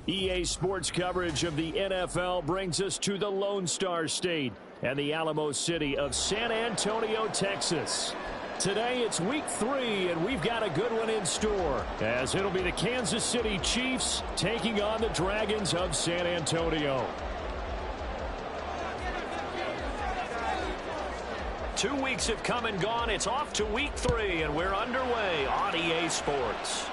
EA Sports coverage of the NFL brings us to the Lone Star State and the Alamo City of San Antonio, Texas. Today it's week 3, and we've got a good one in store, as it'll be the Kansas City Chiefs taking on the Dragons of San Antonio. 2 weeks have come and gone. It's off to week 3, and we're underway on EA Sports.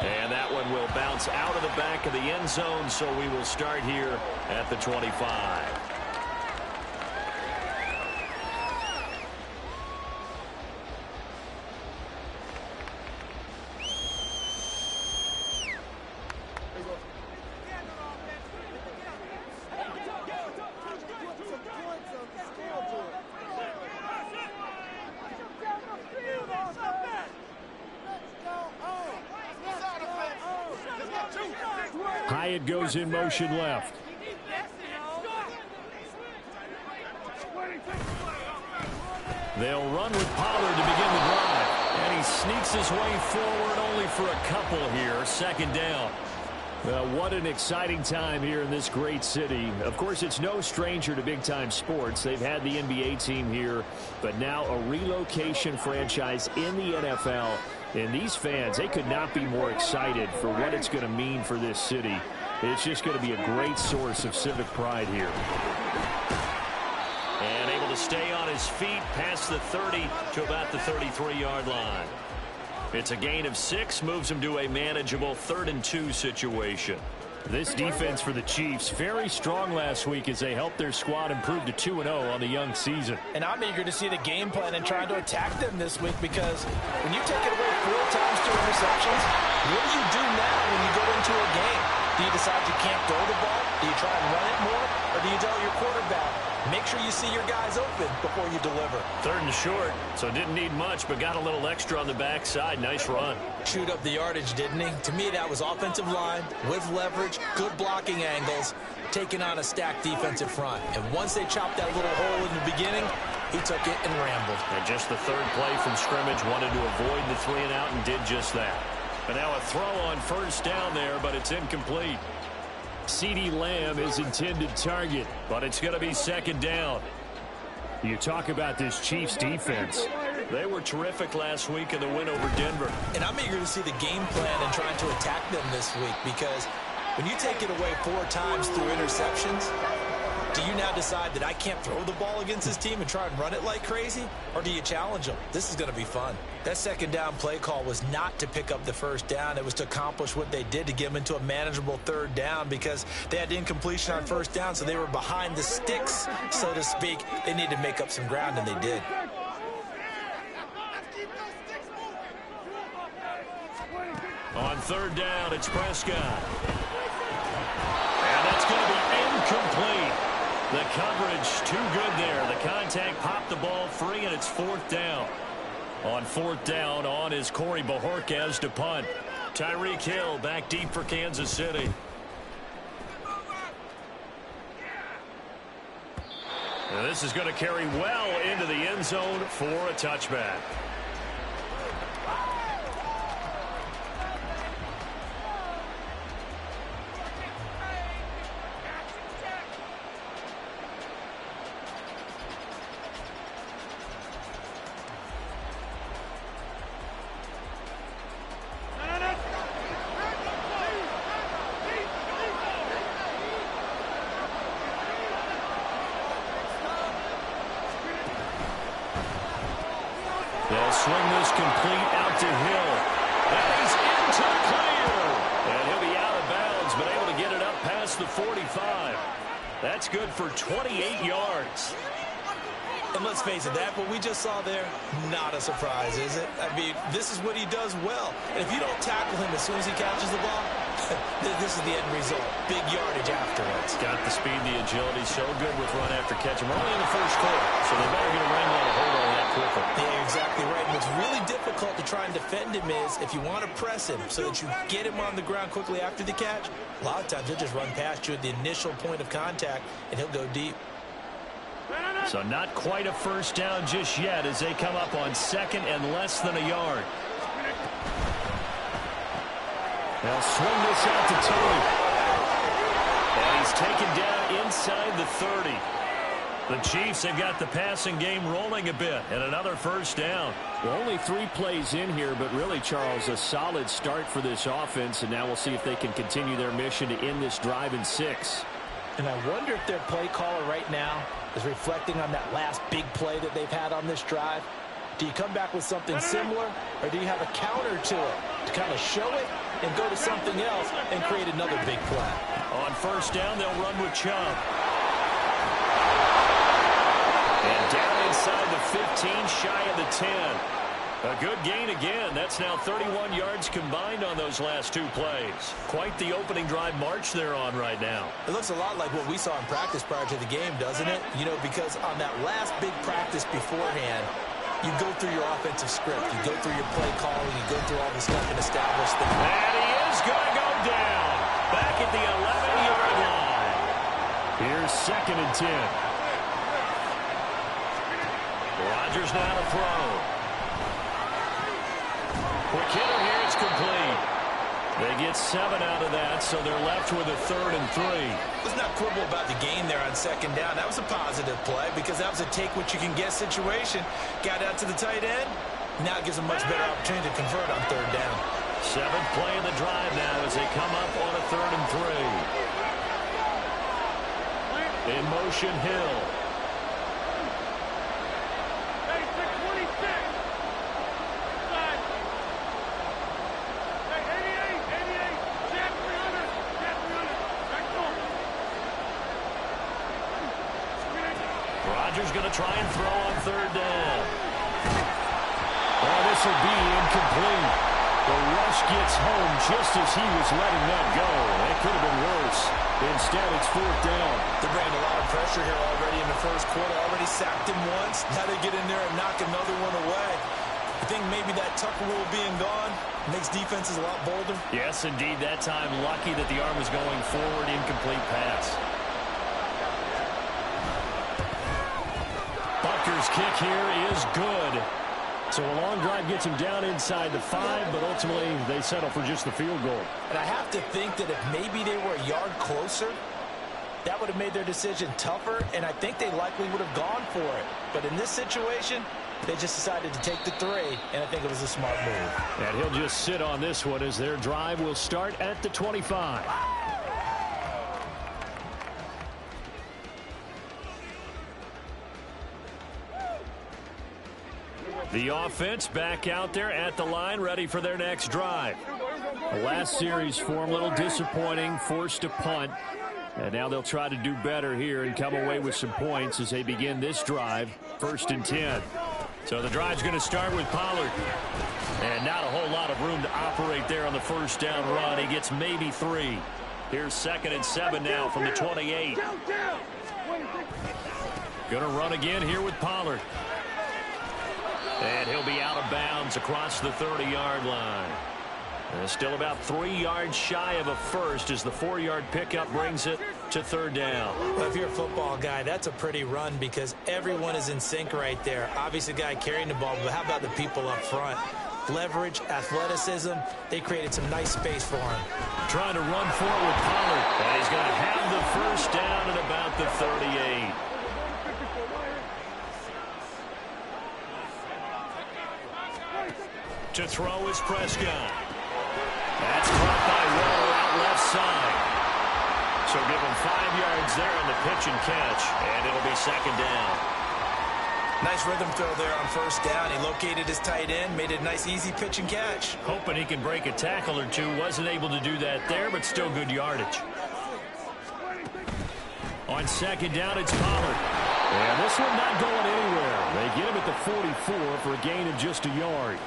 And that one will bounce out of the back of the end zone, so we will start here at the 25. Hyatt goes in motion left. They'll run with Pollard to begin the drive. And he sneaks his way forward only for a couple here. Second down. What an exciting time here in this great city. Of course, it's no stranger to big-time sports. They've had the NBA team here, but now a relocation franchise in the NFL. And these fans, they could not be more excited for what it's going to mean for this city. It's just going to be a great source of civic pride here. And able to stay on his feet past the 30 to about the 33-yard line. It's a gain of 6, moves him to a manageable 3rd and 2 situation. This defense for the Chiefs, very strong last week as they helped their squad improve to 2-0 on the young season. And I'm eager to see the game plan and trying to attack them this week, because when you take it away 4 times through interceptions, what do you do now when you go into a game? Do you decide you can't throw the ball? Do you try and run it more? Or do you tell your quarterback, make sure you see your guys open before you deliver? 3rd and short, so didn't need much, but got a little extra on the backside. Nice run. Chewed up the yardage, didn't he? To me, that was offensive line with leverage, good blocking angles, taking on a stacked defensive front. And once they chopped that little hole in the beginning, he took it and rambled. And just the 3rd play from scrimmage, wanted to avoid the 3 and out and did just that. And now a throw on 1st down there, but it's incomplete. CeeDee Lamb is intended target, but it's going to be 2nd down. You talk about this Chiefs defense. They were terrific last week in the win over Denver. And I'm eager to see the game plan and trying to attack them this week, because when you take it away 4 times through interceptions, do you now decide that I can't throw the ball against this team and try and run it like crazy? Or do you challenge them? This is going to be fun. That 2nd down play call was not to pick up the 1st down. It was to accomplish what they did, to get them into a manageable 3rd down, because they had incompletion on 1st down, so they were behind the sticks, so to speak. They needed to make up some ground, and they did. On 3rd down, it's Prescott. And that's going to be incomplete. The coverage too good there. The contact popped the ball free, and it's 4th down. On 4th down, on is Corey Bojorquez to punt. Tyreek Hill back deep for Kansas City. And this is going to carry well into the end zone for a touchback. They'll swing this complete out to Hill. And he's into the clear. And he'll be out of bounds, but able to get it up past the 45. That's good for 28 yards. And let's face it, that what we just saw there, not a surprise, is it? I mean, this is what he does well. And if you don't tackle him as soon as he catches the ball, this is the end result. Big yardage afterwards. Got the speed, the agility, so good with run after catch. We're only in the 1st quarter, so they better get a wrangle on a hold on that quickly. Yeah, you're exactly right. And what's really difficult to try and defend him is if you want to press him so that you get him on the ground quickly after the catch, a lot of times he'll just run past you at the initial point of contact, and he'll go deep. So not quite a 1st down just yet as they come up on 2nd and less than a yard. They'll swing this out to Tony. And he's taken down inside the 30. The Chiefs have got the passing game rolling a bit, and another first down. Well, only 3 plays in here, but really, Charles, a solid start for this offense, and now we'll see if they can continue their mission to end this drive in 6. And I wonder if their play caller right now is reflecting on that last big play that they've had on this drive. Do you come back with something similar, or do you have a counter to it to kind of show it and go to something else and create another big play? On first down, they'll run with Chubb. And down inside the 15, shy of the 10. A good gain again. That's now 31 yards combined on those last 2 plays. Quite the opening drive march they're on right now. It looks a lot like what we saw in practice prior to the game, doesn't it? You know, because on that last big practice beforehand, you go through your offensive script. You go through your play calling. You go through all the stuff and establish things. And he is going to go down. Back at the 11-yard line. Here's 2nd and 10. Rodgers now to throw. Quick hitter here, it's complete. They get 7 out of that, so they're left with a 3rd and 3. Let's not quibble about the gain there on 2nd down. That was a positive play because that was a take-what-you-can-get situation. Got out to the tight end. Now it gives them a much better opportunity to convert on 3rd down. 7th play of the drive now as they come up on a 3rd and 3. In motion, Hill. Rodgers going to try and throw on 3rd down. Oh, this will be incomplete. The rush gets home just as he was letting that go. That could have been worse. Instead, it's 4th down. They're bringing a lot of pressure here already in the first quarter. Already sacked him once. Now they get in there and knock another one away. I think maybe that Tucker rule being gone makes defenses a lot bolder. Yes, indeed. That time, lucky that the arm was going forward. Incomplete pass. Butker's kick here is good. So a long drive gets him down inside the 5, but ultimately they settle for just the field goal. And I have to think that if maybe they were a yard closer, that would have made their decision tougher, and I think they likely would have gone for it. But in this situation, they just decided to take the 3, and I think it was a smart move. And he'll just sit on this one as their drive will start at the 25. The offense back out there at the line, ready for their next drive. The last series for them, a little disappointing, forced a punt. And now they'll try to do better here and come away with some points as they begin this drive, 1st and 10. So the drive's going to start with Pollard. And not a whole lot of room to operate there on the first down run. He gets maybe 3. Here's 2nd and 7 now from the 28. Going to run again here with Pollard. And he'll be out of bounds across the 30-yard line. And still about 3 yards shy of a first as the 4-yard pickup brings it to 3rd down. Well, if you're a football guy, that's a pretty run because everyone is in sync right there. Obviously, the guy carrying the ball, but how about the people up front? Leverage, athleticism, they created some nice space for him. Trying to run for it with Pollard. And he's going to have the first down at about the 38. To throw is Prescott. That's caught by Waller out left side. So give him 5 yards there on the pitch and catch, and it'll be 2nd down. Nice rhythm throw there on 1st down. He located his tight end, made it a nice, easy pitch and catch. Hoping he can break a tackle or two. Wasn't able to do that there, but still good yardage. On 2nd down, it's Pollard. And this one not going anywhere. They get him at the 44 for a gain of just a yard.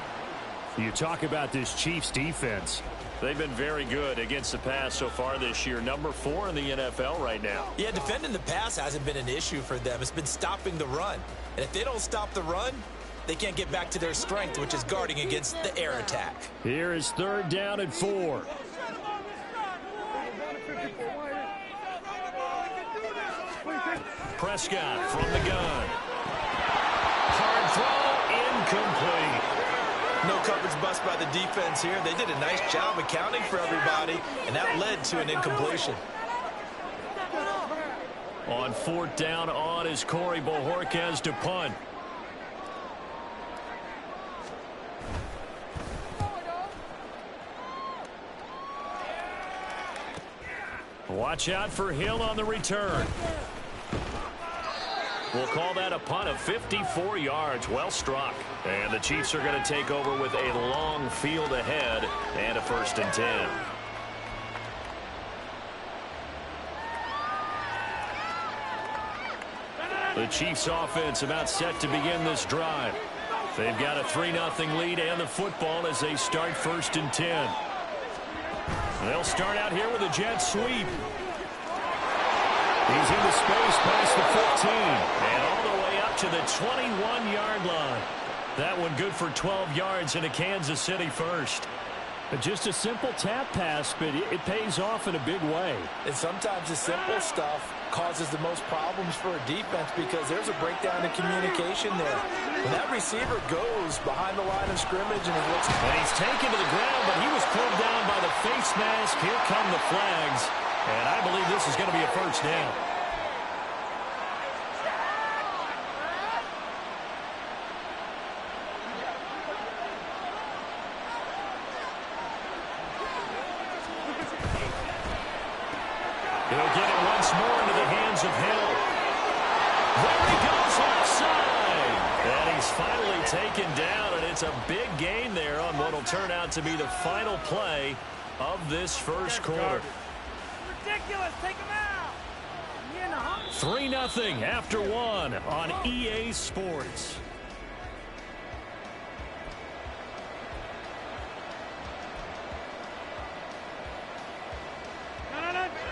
You talk about this Chiefs defense. They've been very good against the pass so far this year. Number 4 in the NFL right now. Yeah, defending the pass hasn't been an issue for them. It's been stopping the run. And if they don't stop the run, they can't get back to their strength, which is guarding against the air attack. Here is 3rd down and 4. Prescott from the gun. Hard throw, incomplete. No coverage bust by the defense here. They did a nice job accounting for everybody, and that led to an incompletion. On 4th down on is Corey Bojorquez to punt. Watch out for Hill on the return. We'll call that a punt of 54 yards. Well struck. And the Chiefs are going to take over with a long field ahead and a 1st and 10. The Chiefs offense about set to begin this drive. They've got a 3-0 lead and the football as they start 1st and 10. They'll start out here with a jet sweep. He's into space past the 15 and all the way up to the 21-yard line. That one good for 12 yards in a Kansas City 1st. Just a simple tap pass, but it pays off in a big way. And sometimes the simple stuff causes the most problems for a defense because there's a breakdown in communication there. When that receiver goes behind the line of scrimmage and he's taken to the ground, but he was pulled down by the face mask. Here come the flags, and I believe this is going to be a 1st down. He'll get it once more into the hands of Hill. There he goes offside. And he's finally taken down, and it's a big gain there on what will turn out to be the final play of this 1st quarter. Ridiculous. Take him out. 3-0 after 1 on EA Sports.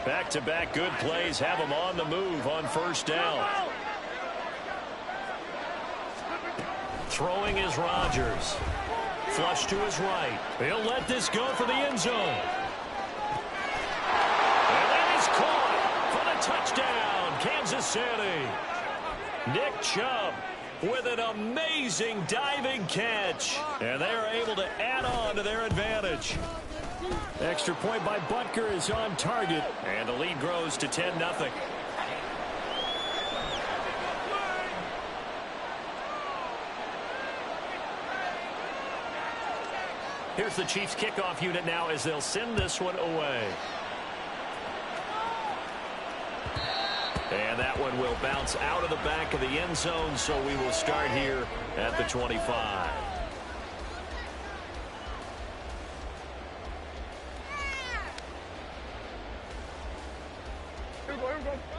Back-to-back good plays have him on the move on 1st down. Throwing is Rodgers. Flush to his right. He'll let this go for the end zone. And that is caught for the touchdown, Kansas City. Nick Chubb with an amazing diving catch. And they are able to add on to their advantage. Extra point by Butker is on target, and the lead grows to 10-0. Here's the Chiefs kickoff unit now as they'll send this one away. And that one will bounce out of the back of the end zone, so we will start here at the 25.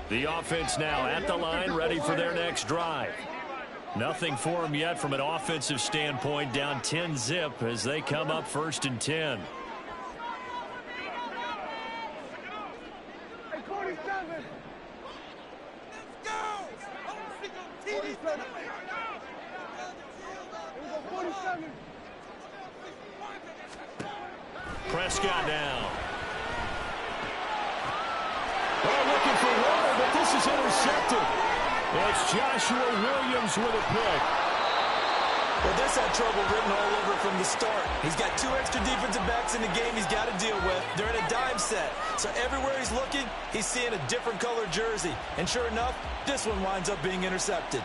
The offense now at the line, ready for their next drive. Nothing for them yet from an offensive standpoint, down 10-zip as they come up 1st and 10. Prescott down. Looking for water, but this is intercepted. It's Joshua Williams with a pick. Well, this had trouble written all over from the start. He's got 2 extra defensive backs in the game he's got to deal with. They're in a dime set. So everywhere he's looking, he's seeing a different color jersey. And sure enough, this one winds up being intercepted.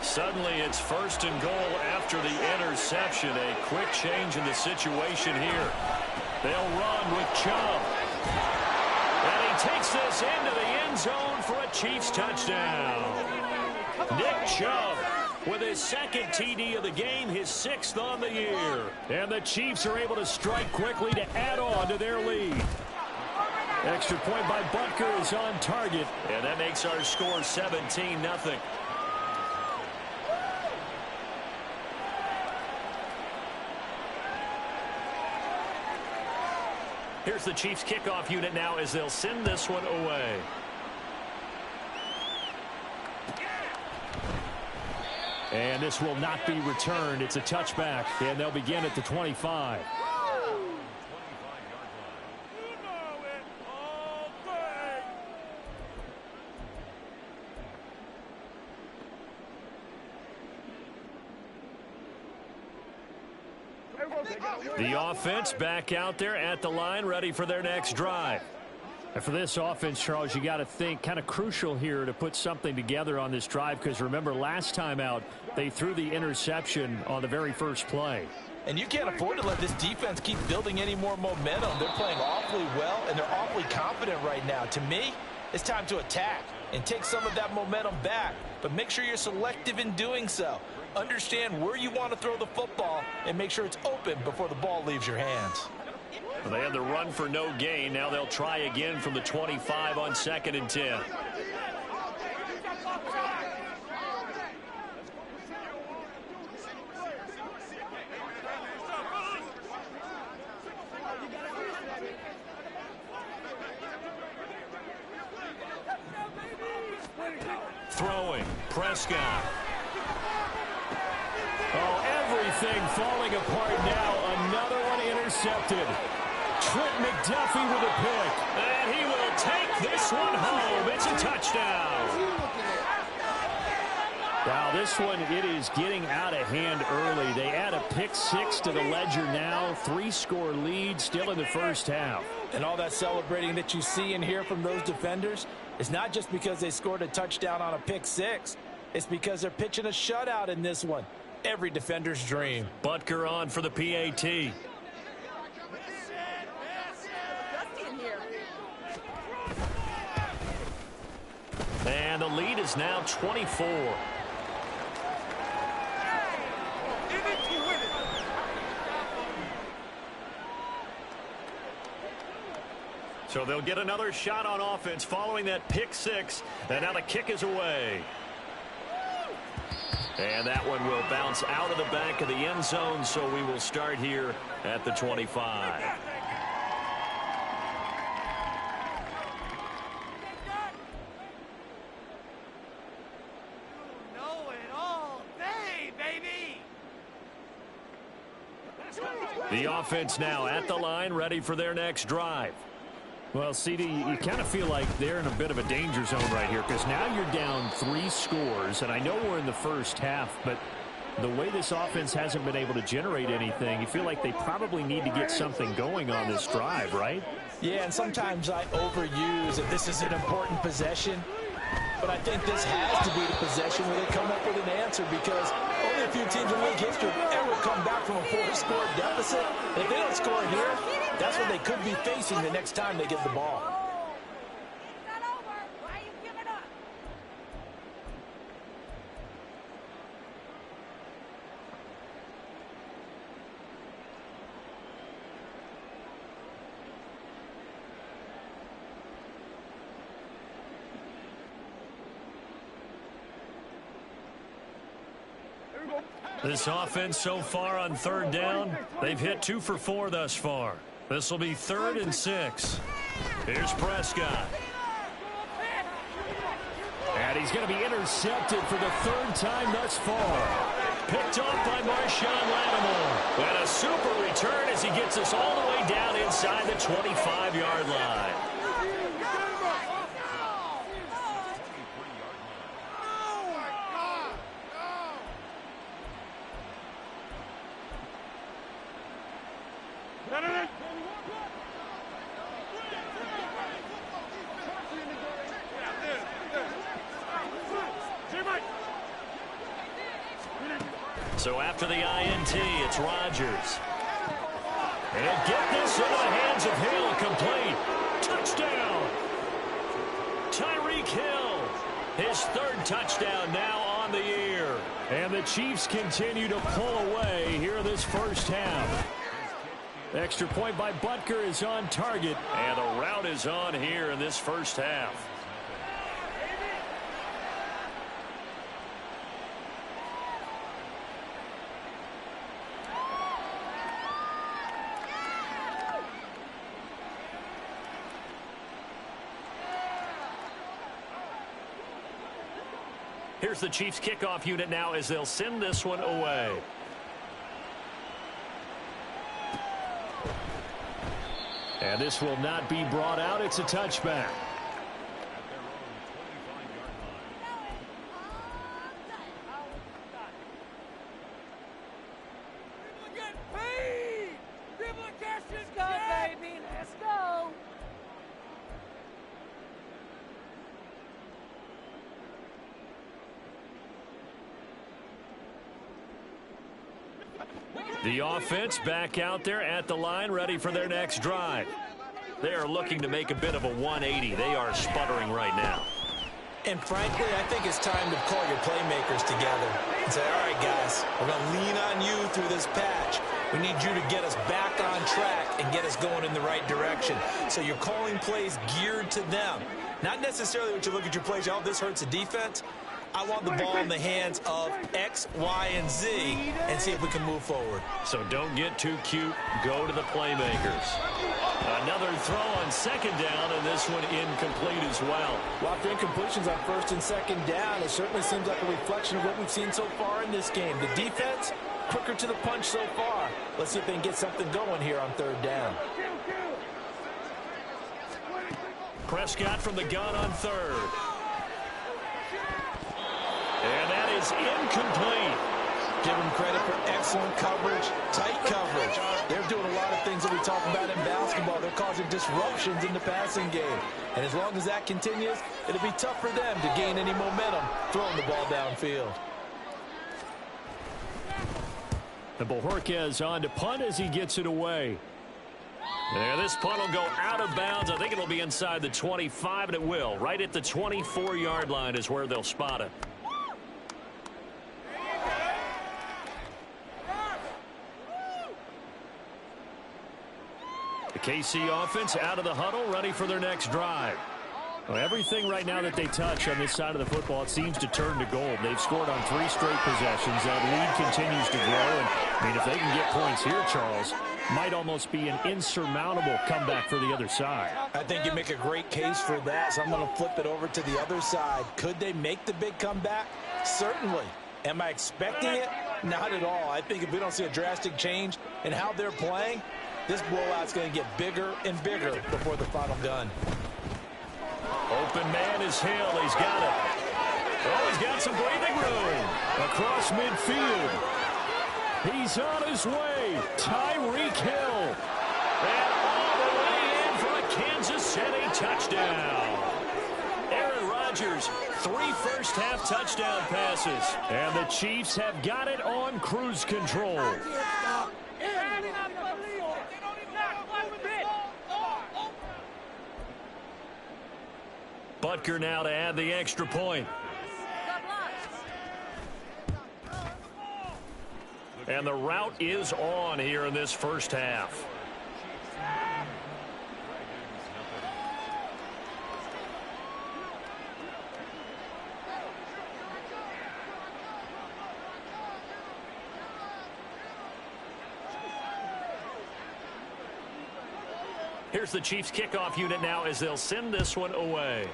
Suddenly it's 1st and goal after the interception. A quick change in the situation here. They'll run with Chubb. And he takes this into the end zone for a Chiefs touchdown. Nick Chubb with his 2nd TD of the game, his 6th on the year. And the Chiefs are able to strike quickly to add on to their lead. Extra point by Butker is on target. And that makes our score 17-0. Here's the Chiefs kickoff unit now as they'll send this one away. And this will not be returned. It's a touchback, and they'll begin at the 25. The offense back out there at the line, ready for their next drive. And for this offense, Charles, you got to think kind of crucial here to put something together on this drive, because remember last time out they threw the interception on the very first play. And you can't afford to let this defense keep building any more momentum. They're playing awfully well, and they're awfully confident right now. To me, it's time to attack and take some of that momentum back, but make sure you're selective in doing so. Understand where you want to throw the football and make sure it's open before the ball leaves your hands. Well, they had the run for no gain. Now they'll try again from the 25 on 2nd and 10. Throwing, Prescott. Oh, everything falling apart now. Another one intercepted. Trent McDuffie with a pick. And he will take this one home. It's a touchdown. Now this one, it is getting out of hand early. They add a pick 6 to the ledger now. 3-score lead still in the first half. And all that celebrating that you see and hear from those defenders is not just because they scored a touchdown on a pick 6. It's because they're pitching a shutout in this one. Every defender's dream. Butker on for the PAT. And the lead is now 24. So they'll get another shot on offense following that pick 6. And now the kick is away. And that one will bounce out of the back of the end zone, so we will start here at the 25. The offense now at the line, ready for their next drive. Well, CD, you kind of feel like they're in a bit of a danger zone right here, because now you're down 3 scores, and I know we're in the first half, but the way this offense hasn't been able to generate anything, you feel like they probably need to get something going on this drive, right? Yeah, and sometimes I overuse if this is an important possession, but I think this has to be the possession where they come up with an answer, because only a few teams in league history ever come back from a 4-score deficit. If they don't score here, that's what they could be facing the next time they get the ball. This offense so far on 3rd down, they've hit 2 for 4 thus far. This will be 3rd and 6. Here's Prescott. And he's going to be intercepted for the 3rd time thus far. Picked off by Marshawn Lattimore. And a super return as he gets us all the way down inside the 25-yard line. So after the INT, it's Rodgers. And get this into the hands of Hill, complete. Touchdown. Tyreek Hill, his 3rd touchdown now on the year. And the Chiefs continue to pull away here in this first half. Extra point by Butker is on target. And the route is on here in this first half. Here's the Chiefs kickoff unit now as they'll send this one away. And this will not be brought out. It's a touchback. The offense back out there at the line, ready for their next drive. They are looking to make a bit of a 180. They are sputtering right now. And frankly, I think it's time to call your playmakers together and say, all right, guys, we're going to lean on you through this patch. We need you to get us back on track and get us going in the right direction. So you're calling plays geared to them. Not necessarily when you look at your plays, oh, this hurts the defense. I want the ball in the hands of X, Y, and Z and see if we can move forward. So don't get too cute. Go to the playmakers. Another throw on second down, and this one incomplete as well. Well, after incompletions on first and second down, it certainly seems like a reflection of what we've seen so far in this game. The defense, quicker to the punch so far. Let's see if they can get something going here on third down. Prescott from the gun on third. And that is incomplete. Give them credit for excellent coverage, tight coverage. They're doing a lot of things that we talk about in basketball. They're causing disruptions in the passing game. And as long as that continues, it'll be tough for them to gain any momentum throwing the ball downfield. And Bojorquez on to punt as he gets it away. There, this punt will go out of bounds. I think it'll be inside the 25, and it will. Right at the 24-yard line is where they'll spot it. The KC offense out of the huddle, ready for their next drive. Well, everything right now that they touch on this side of the football, it seems to turn to gold. They've scored on 3 straight possessions. That lead continues to grow. And, I mean, if they can get points here, Charles, might almost be an insurmountable comeback for the other side. I think you make a great case for that, so I'm going to flip it over to the other side. Could they make the big comeback? Certainly. Am I expecting it? Not at all. I think if we don't see a drastic change in how they're playing, this blowout's going to get bigger and bigger before the final gun. Open man is Hill. He's got it. Oh, he's got some breathing room. Across midfield. He's on his way. Tyreek Hill. And all the way in for a Kansas City touchdown. Aaron Rodgers, 3 first-half touchdown passes. And the Chiefs have got it on cruise control. Butker now to add the extra point. And the route is on here in this first half. Here's the Chiefs kickoff unit now as they'll send this one away.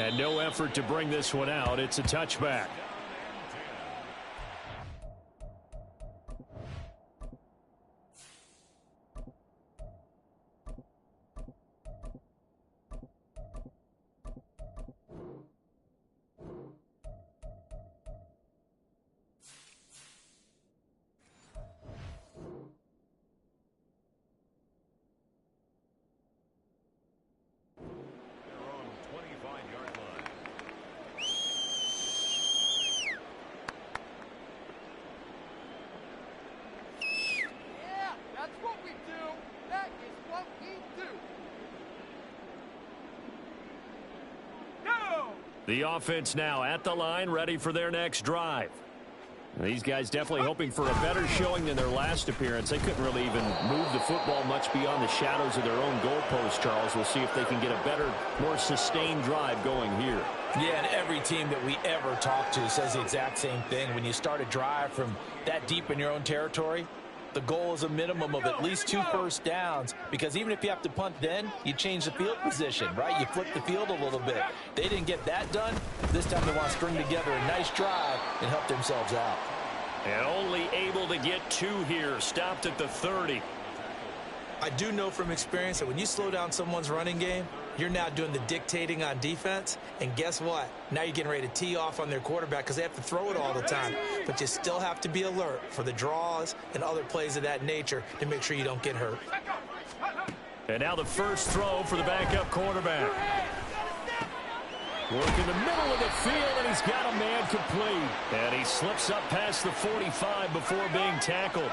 And no effort to bring this one out. It's a touchback. The offense now at the line, ready for their next drive. These guys definitely hoping for a better showing than their last appearance. They couldn't really even move the football much beyond the shadows of their own goalpost, Charles. We'll see if they can get a better, more sustained drive going here. Yeah, and every team that we ever talk to says the exact same thing. When you start a drive from that deep in your own territory, the goal is a minimum of at least 2 first downs, because even if you have to punt then, you change the field position, right? You flip the field a little bit. They didn't get that done. This time they want to string together a nice drive and help themselves out. And only able to get 2 here, stopped at the 30. I do know from experience that when you slow down someone's running game, you're now doing the dictating on defense. And guess what? Now you're getting ready to tee off on their quarterback because they have to throw it all the time. But you still have to be alert for the draws and other plays of that nature to make sure you don't get hurt. And now the first throw for the backup quarterback. Work in the middle of the field, and he's got a man complete. And he slips up past the 45 before being tackled.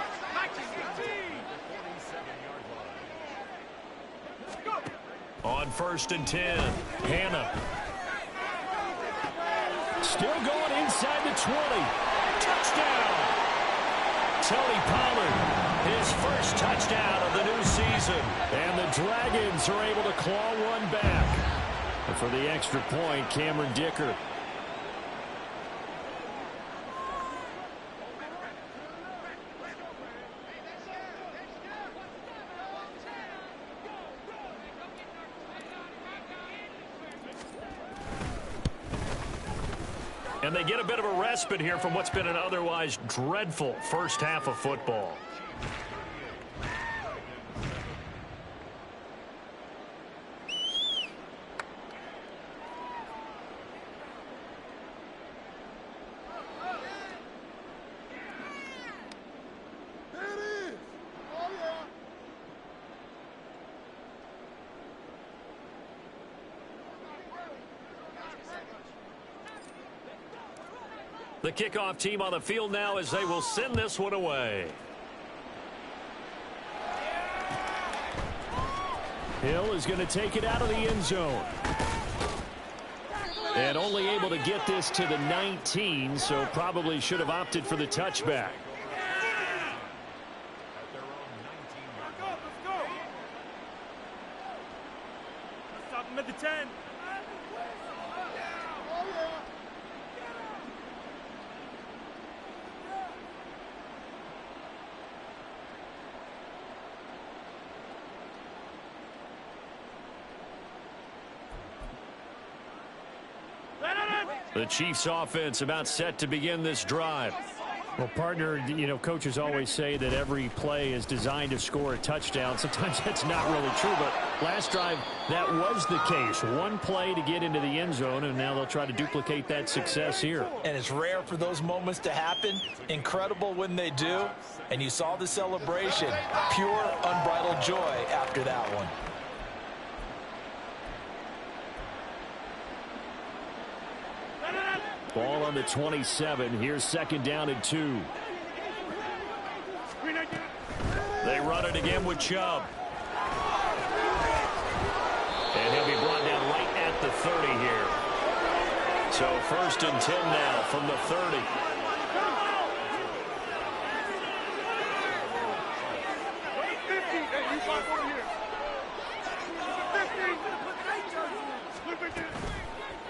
On 1st and 10, Hannah. Still going inside the 20. Touchdown! Tony Pollard, his first touchdown of the new season. And the Dragons are able to claw one back. And for the extra point, Cameron Dicker. And they get a bit of a respite here from what's been an otherwise dreadful first half of football. The kickoff team on the field now as they will send this one away. Hill is going to take it out of the end zone. And only able to get this to the 19, so probably should have opted for the touchback. Let's go. Let's stop him at the 10. The Chiefs offense about set to begin this drive. Well, partner, you know, coaches always say that every play is designed to score a touchdown. Sometimes that's not really true, but last drive, that was the case. One play to get into the end zone, and now they'll try to duplicate that success here. And it's rare for those moments to happen. Incredible when they do. And you saw the celebration. Pure, unbridled joy after that one. Ball on the 27. Here's 2nd down and 2. They run it again with Chubb. And he'll be brought down right at the 30 here. So 1st and 10 now from the 30.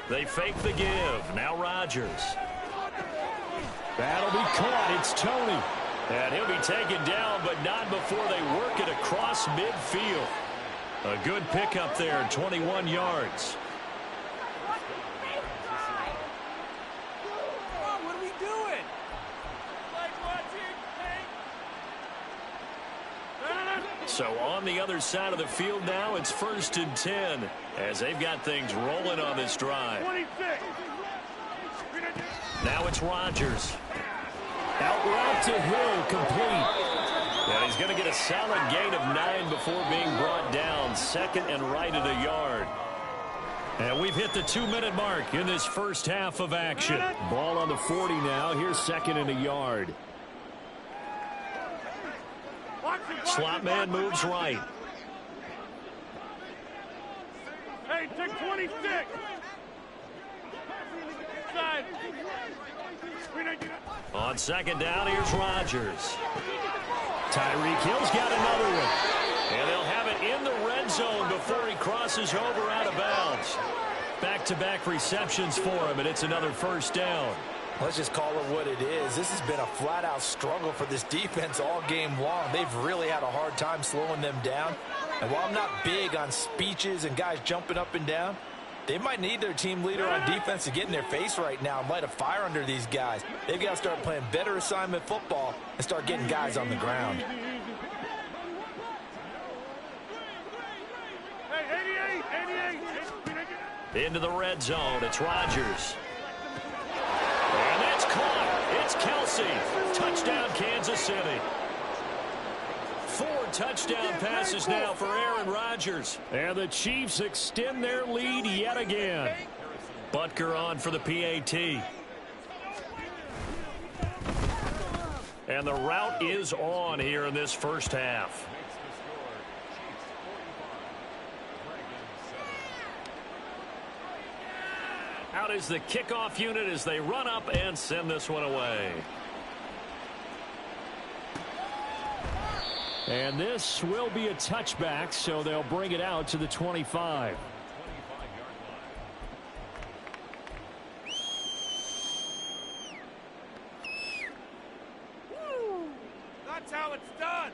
They fake the give. Now Rodgers. That'll be caught. It's Tony. And he'll be taken down, but not before they work it across midfield. A good pickup there, 21 yards. What are we doing? So on the other side of the field now, it's 1st and 10 as they've got things rolling on this drive. 26. Now it's Rodgers. Out route to Hill, complete. And he's going to get a solid gain of 9 before being brought down. 2nd and right at a yard. And we've hit the 2-minute mark in this first half of action. Ball on the 40 now. Here's 2nd and a yard. Slot man moves right. Hey, take 26. Side. On 2nd down, here's Rodgers. Tyreek Hill's got another one. And they'll have it in the red zone before he crosses over out of bounds. Back-to-back receptions for him, and it's another 1st down. Let's just call it what it is. This has been a flat-out struggle for this defense all game long. They've really had a hard time slowing them down. And while I'm not big on speeches and guys jumping up and down, they might need their team leader on defense to get in their face right now and light a fire under these guys. They've got to start playing better assignment football and start getting guys on the ground. Into the red zone, it's Rodgers. And that's caught. It's Kelsey. Touchdown, Kansas City. 4 touchdown passes now for Aaron Rodgers. And the Chiefs extend their lead yet again. Butker on for the PAT. And the route is on here in this first half. Out is the kickoff unit as they run up and send this one away. And this will be a touchback, so they'll bring it out to the 25. That's how it's done.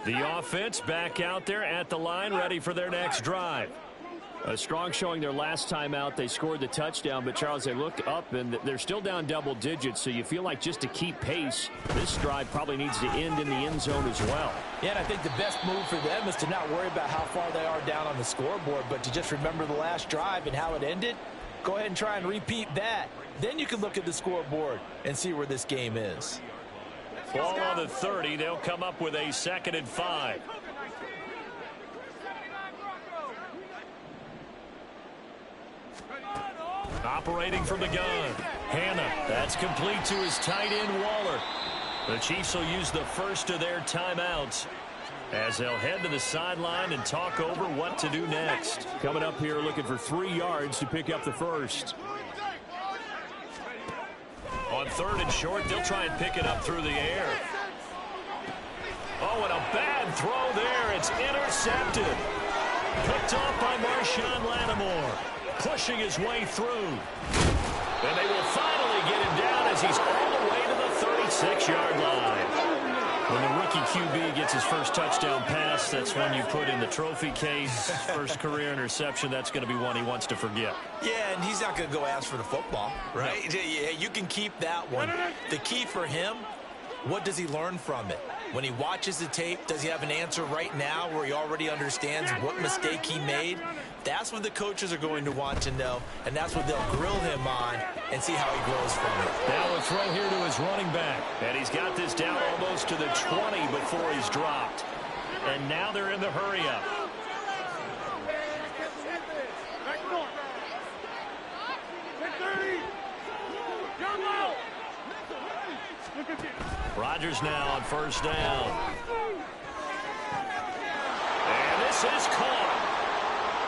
The offense back out there at the line, ready for their next drive. A strong showing their last time out. They scored the touchdown, but, Charles, they look up, and they're still down double digits, so you feel like just to keep pace, this drive probably needs to end in the end zone as well. Yeah, and I think the best move for them is to not worry about how far they are down on the scoreboard, but to just remember the last drive and how it ended. Go ahead and try and repeat that. Then you can look at the scoreboard and see where this game is. Ball on the 30. They'll come up with a 2nd and 5. Operating from the gun. Hannah. That's complete to his tight end, Waller. The Chiefs will use the first of their timeouts as they'll head to the sideline and talk over what to do next. Coming up here looking for 3 yards to pick up the first. On 3rd and short, they'll try and pick it up through the air. Oh, and a bad throw there. It's intercepted. Picked off by Marshawn Lattimore. Pushing his way through. And they will finally get him down as he's all the way to the 36-yard line. When the rookie QB gets his first touchdown pass, that's when you put in the trophy case. First career interception, that's going to be one he wants to forget. Yeah, and he's not going to go ask for the football, right? No. Yeah, you can keep that one. The key for him, what does he learn from it? When he watches the tape, does he have an answer right now where he already understands what mistake he made? That's what the coaches are going to want to know, and that's what they'll grill him on and see how he grows from it. Now a throw here to his running back, and he's got this down almost to the 20 before he's dropped. And now they're in the hurry-up. Rodgers now on 1st down. And this is caught.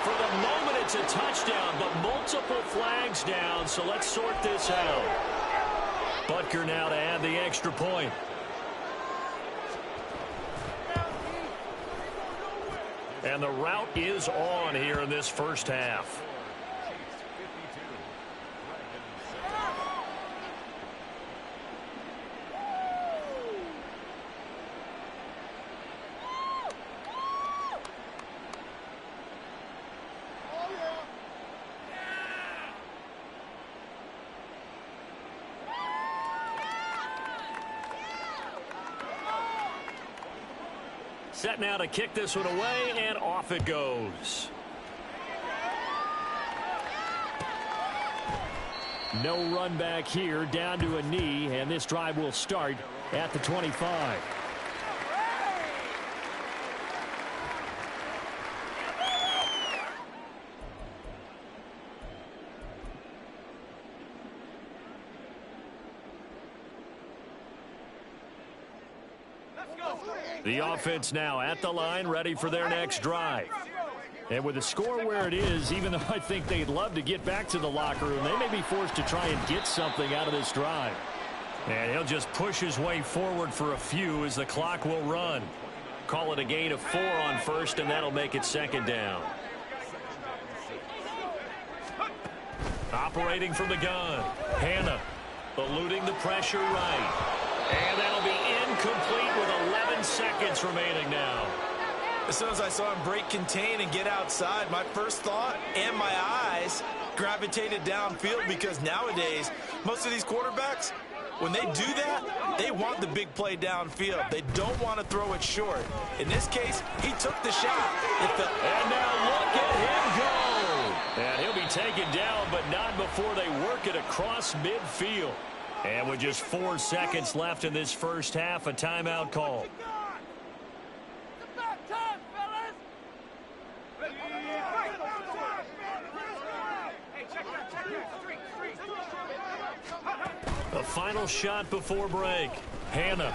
For the moment, it's a touchdown, but multiple flags down, so let's sort this out. Butker now to add the extra point. And the route is on here in this first half. Set now to kick this one away, and off it goes. No run back here, down to a knee, and this drive will start at the 25. The offense now at the line, ready for their next drive. And with the score where it is, even though I think they'd love to get back to the locker room, they may be forced to try and get something out of this drive. And he'll just push his way forward for a few as the clock will run. Call it a gain of 4 on 1st, and that'll make it 2nd down. Operating from the gun. Hannah eluding the pressure right. And that'll be incomplete with 11 seconds remaining now. As soon as I saw him break contain and get outside, my first thought and my eyes gravitated downfield, because nowadays, most of these quarterbacks, when they do that, they want the big play downfield. They don't want to throw it short. In this case, he took the shot. And now look at him go. And he'll be taken down, but not before they work it across midfield. And with just 4 seconds left in this first half, a timeout call. final shot before break. Hannah.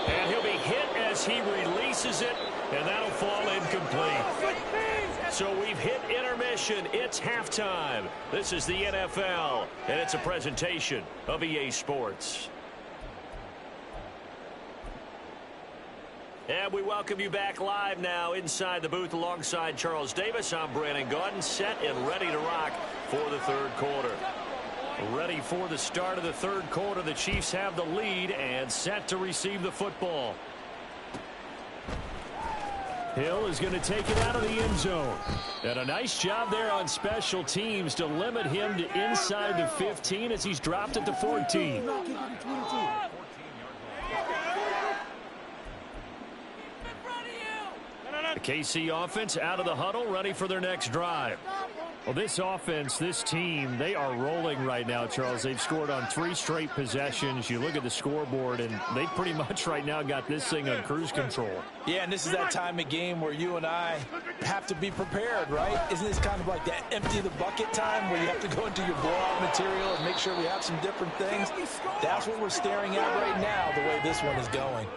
And he'll be hit as he releases it, and that'll fall incomplete. So we've hit intermission. It's halftime. This is the NFL, and it's a presentation of EA Sports. And we welcome you back live now inside the booth alongside Charles Davis. I'm Brandon Gaudin, set and ready to rock for the third quarter. Ready for the start of the third quarter. The Chiefs have the lead and set to receive the football. Hill is going to take it out of the end zone. And a nice job there on special teams to limit him to inside the 15 as he's dropped at the 14. The KC offense out of the huddle, ready for their next drive. Well, this offense, this team, they are rolling right now, Charles. They've scored on 3 straight possessions. You look at the scoreboard, and they pretty much right now got this thing on cruise control. Yeah, and this is that time of game where you and I have to be prepared, right? Isn't this kind of like that empty the bucket time where you have to go into your blowout material and make sure we have some different things? That's what we're staring at right now, the way this one is going.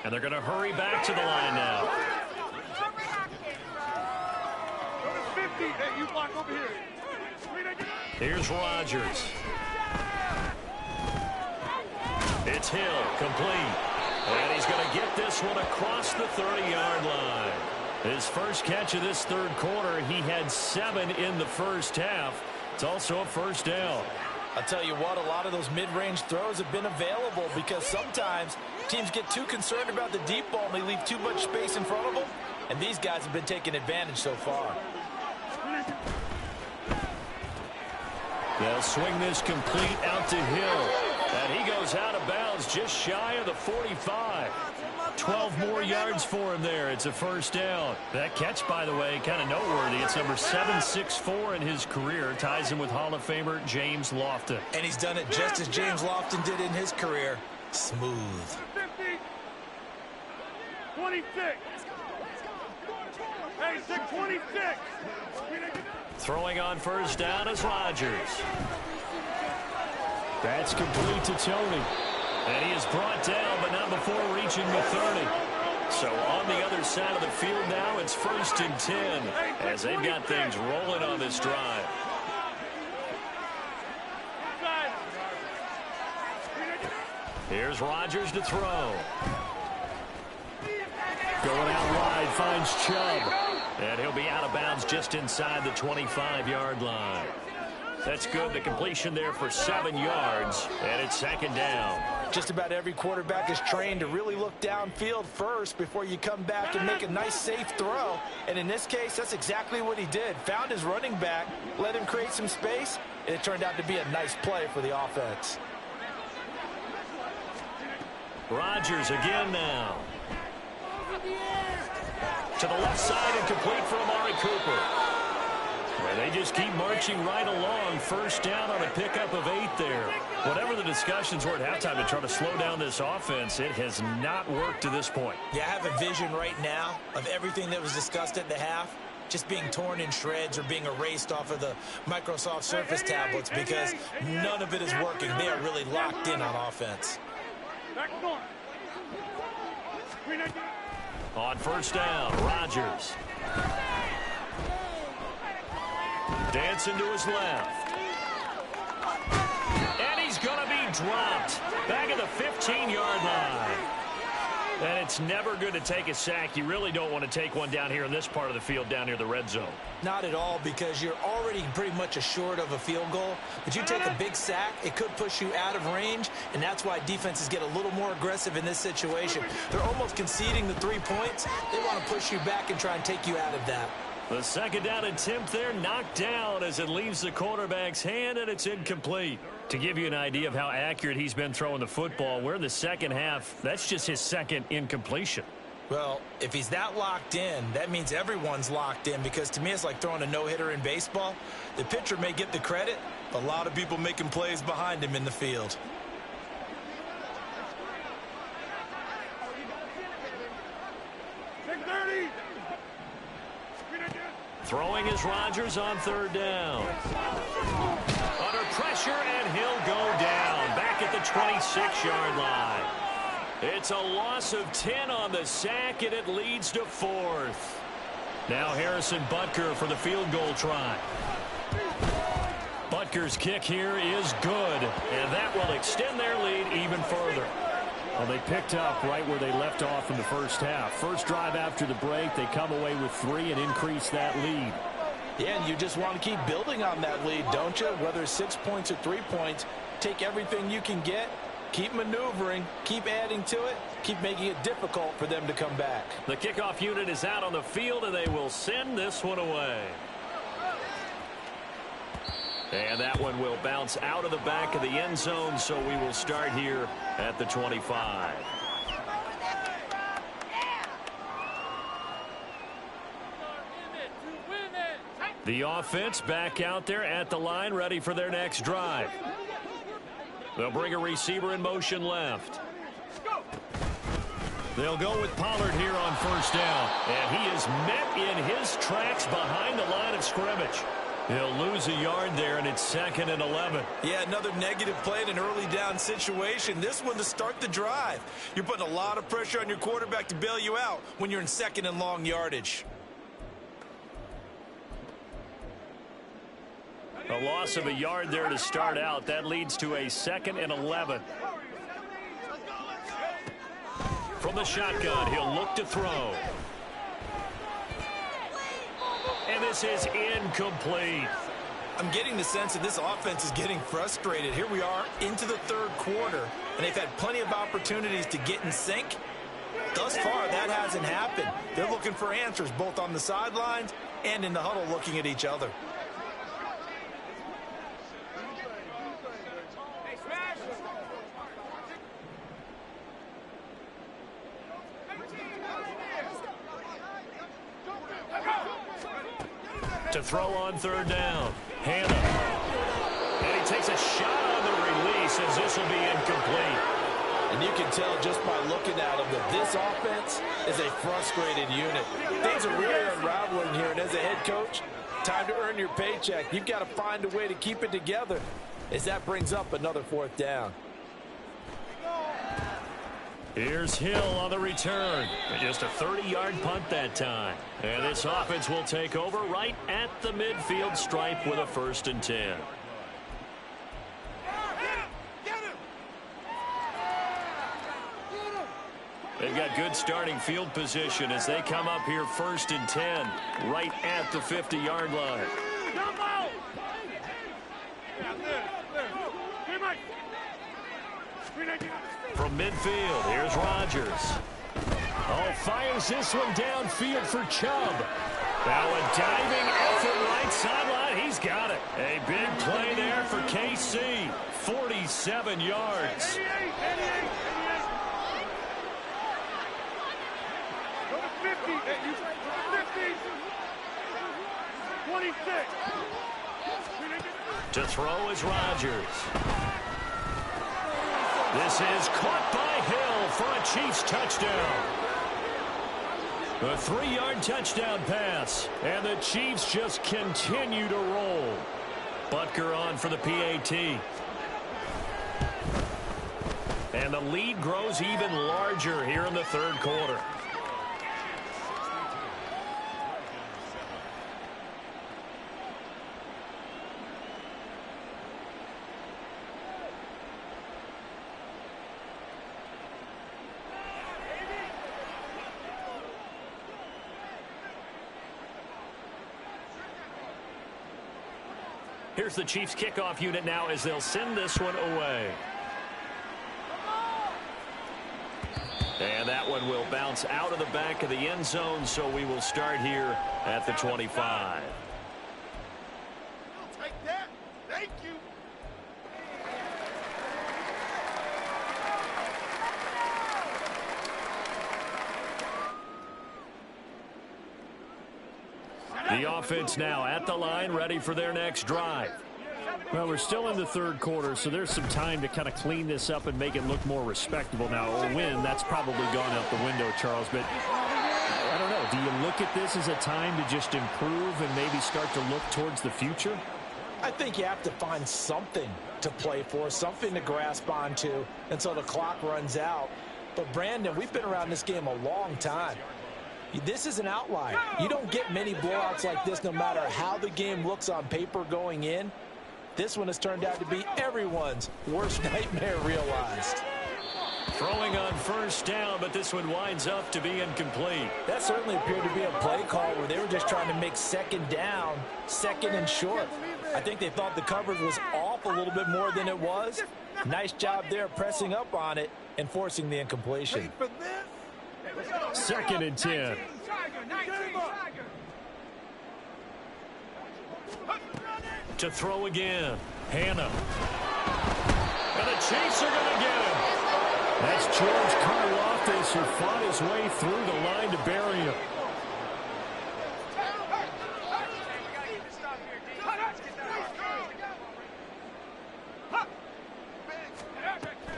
And they're going to hurry back to the line now. Hey, you block over here. Here's Rodgers. It's Hill, complete. And he's going to get this one across the 30-yard line. His first catch of this third quarter, he had 7 in the first half. It's also a first down. I'll tell you what, a lot of those mid-range throws have been available because sometimes teams get too concerned about the deep ball and they leave too much space in front of them. And these guys have been taking advantage so far. They'll swing this complete out to Hill. And he goes out of bounds just shy of the 45. 12 more yards for him there. It's a first down. That catch, by the way, kind of noteworthy. It's number 764 in his career. Ties him with Hall of Famer James Lofton. And he's done it just as James Lofton did in his career. Smooth. 26. Hey, 626. Throwing on first down is Rodgers. That's complete to Tony. And he is brought down, but not before reaching the 30. So on the other side of the field now, it's 1st and 10 as they've got things rolling on this drive. Here's Rodgers to throw. Going out wide, finds Chubb. And he'll be out of bounds just inside the 25-yard line. That's good. The completion there for 7 yards, and it's 2nd down. Just about every quarterback is trained to really look downfield first before you come back and make a nice, safe throw. And in this case, that's exactly what he did. Found his running back, let him create some space, and it turned out to be a nice play for the offense. Rodgers again now. To the left side and complete for Amari Cooper. And they just keep marching right along. First down on a pickup of 8 there. Whatever the discussions were at halftime to try to slow down this offense, it has not worked to this point. Yeah, I have a vision right now of everything that was discussed at the half just being torn in shreds or being erased off of the Microsoft Surface tablets because none of it is working. They are really locked in on offense. On first down, Rodgers. Dancing to his left. And he's going to be dropped. Back at the 15-yard line. And it's never good to take a sack. You really don't want to take one down here in this part of the field, down near the red zone. Not at all, because you're already pretty much assured of a field goal. But you take a big sack, it could push you out of range, and that's why defenses get a little more aggressive in this situation. They're almost conceding the 3 points. They want to push you back and try and take you out of that. The 2nd down attempt there knocked down as it leaves the quarterback's hand, and it's incomplete. To give you an idea of how accurate he's been throwing the football, we're in the second half. That's just his 2nd incompletion. Well, if he's that locked in, that means everyone's locked in, because to me it's like throwing a no-hitter in baseball. The pitcher may get the credit, but a lot of people making plays behind him in the field. Throwing is Rodgers on 3rd down. Under pressure, and he'll go down. 26-yard line. It's a loss of 10 on the sack, and it leads to 4th. Now Harrison Butker for the field goal try. Butker's kick here is good, and that will extend their lead even further. Well, they picked up right where they left off in the first half. First drive after the break, they come away with 3 and increase that lead. Yeah, and you just want to keep building on that lead, don't you? Whether it's 6 points or 3 points, take everything you can get, keep maneuvering, keep adding to it, keep making it difficult for them to come back. The kickoff unit is out on the field, and they will send this one away. And that one will bounce out of the back of the end zone, so we will start here at the 25. The offense back out there at the line, ready for their next drive. They'll bring a receiver in motion left. They'll go with Pollard here on first down. And he is met in his tracks behind the line of scrimmage. He'll lose a yard there, and it's 2nd and 11. Yeah, another negative play in an early down situation. This one to start the drive. You're putting a lot of pressure on your quarterback to bail you out when you're in 2nd and long yardage. A loss of a yard there to start out. That leads to a 2nd and 11. From the shotgun, he'll look to throw. And this is incomplete. I'm getting the sense that this offense is getting frustrated. Here we are into the 3rd quarter, and they've had plenty of opportunities to get in sync. Thus far, that hasn't happened. They're looking for answers both on the sidelines and in the huddle looking at each other. To throw on 3rd down. Hannah. And he takes a shot on the release as this will be incomplete. And you can tell just by looking at him that this offense is a frustrated unit. Things are really unraveling here, and as a head coach, time to earn your paycheck. You've got to find a way to keep it together as that brings up another 4th down. Here's Hill on the return. Just a 30-yard punt that time. And this offense will take over right at the midfield stripe with a 1st and 10. They've got good starting field position as they come up here 1st and 10 right at the 50-yard line. From midfield, here's Rodgers. Oh, fires this one downfield for Chubb. Now a diving effort right sideline. He's got it. A big play there for KC. 47 yards. Go to 50. 26. To throw is Rodgers. This is caught by Hill for a Chiefs touchdown. A 3-yard touchdown pass. And the Chiefs just continue to roll. Butker on for the PAT. And the lead grows even larger here in the 3rd quarter. Here's the Chiefs kickoff unit now as they'll send this one away. And that one will bounce out of the back of the end zone, so we will start here at the 25. You'll take that. Thank you. The offense now at the line, ready for their next drive. Well, we're still in the 3rd quarter, so there's some time to kind of clean this up and make it look more respectable. Now, a win, that's probably gone out the window, Charles, but I don't know. Do you look at this as a time to just improve and maybe start to look towards the future? I think you have to find something to play for, something to grasp onto until the clock runs out. But, Brandon, we've been around this game a long time. This is an outlier. You don't get many blowouts like this no matter how the game looks on paper going in. This one has turned out to be everyone's worst nightmare realized. Throwing on first down, but this one winds up to be incomplete. That certainly appeared to be a play call where they were just trying to make second down, second and short. I think they thought the coverage was off a little bit more than it was. Nice job there pressing up on it and forcing the incompletion. Second and 10. To throw again. Hannah. And the Chiefs are going to get him. That's George Karlaftis who fought his way through the line to bury him.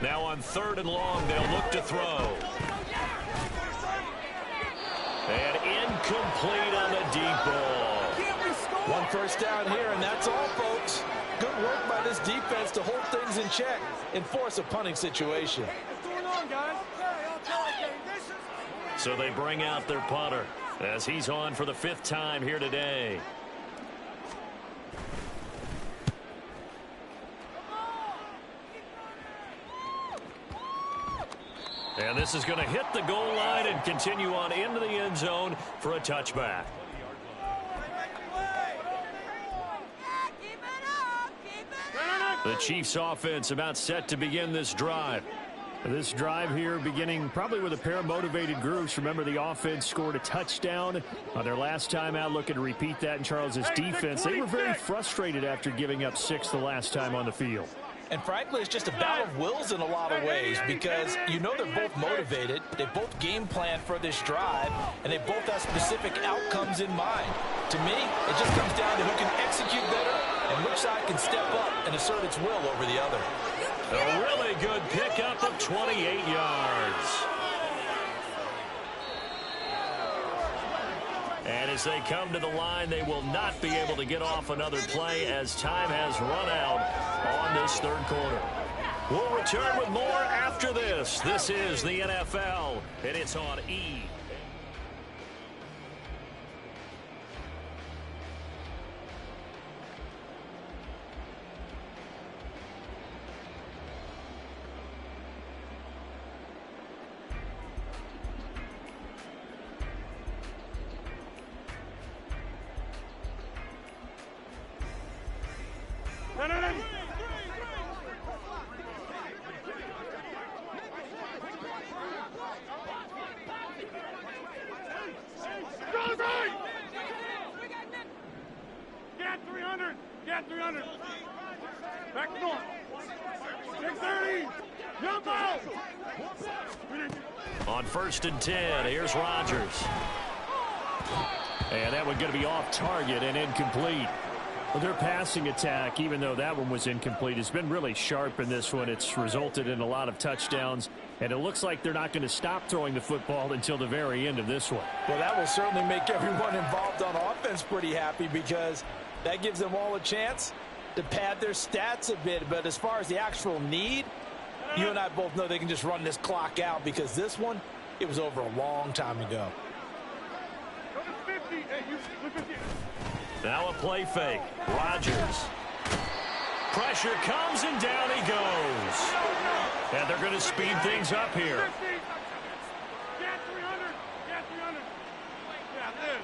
Now on 3rd and long, they'll look to throw. And incomplete on the deep ball. One first down here, and that's all, folks. Good work by this defense to hold things in check and force a punting situation. So they bring out their punter as he's on for the 5th time here today. And this is going to hit the goal line and continue on into the end zone for a touchback. The Chiefs offense about set to begin this drive. This drive here beginning probably with a pair of motivated groups. Remember, the offense scored a touchdown on their last time out, looking to repeat that in Charles's defense. They were very frustrated after giving up 6 the last time on the field. And frankly, it's just a battle of wills in a lot of ways because you know they're both motivated. They both game plan for this drive, and they both have specific outcomes in mind. To me, it just comes down to who can execute better and which side can step up and assert its will over the other. A really good pickup of 28 yards. And as they come to the line, they will not be able to get off another play as time has run out on this 3rd quarter. We'll return with more after this. This is the NFL, and it's on E! Get 300. Back north. 630. Jump out. On 1st and 10, here's Rodgers. And that one going to be off target and incomplete. Well, their passing attack, even though that one was incomplete, has been really sharp in this one. It's resulted in a lot of touchdowns, and it looks like they're not going to stop throwing the football until the very end of this one. Well, that will certainly make everyone involved on offense pretty happy because that gives them all a chance to pad their stats a bit. But as far as the actual need, you and I both know they can just run this clock out because this one, it was over a long time ago. Now a play fake. Rodgers. Pressure comes and down he goes. And they're going to speed things up here. Get 300. Get 300. Yeah, this.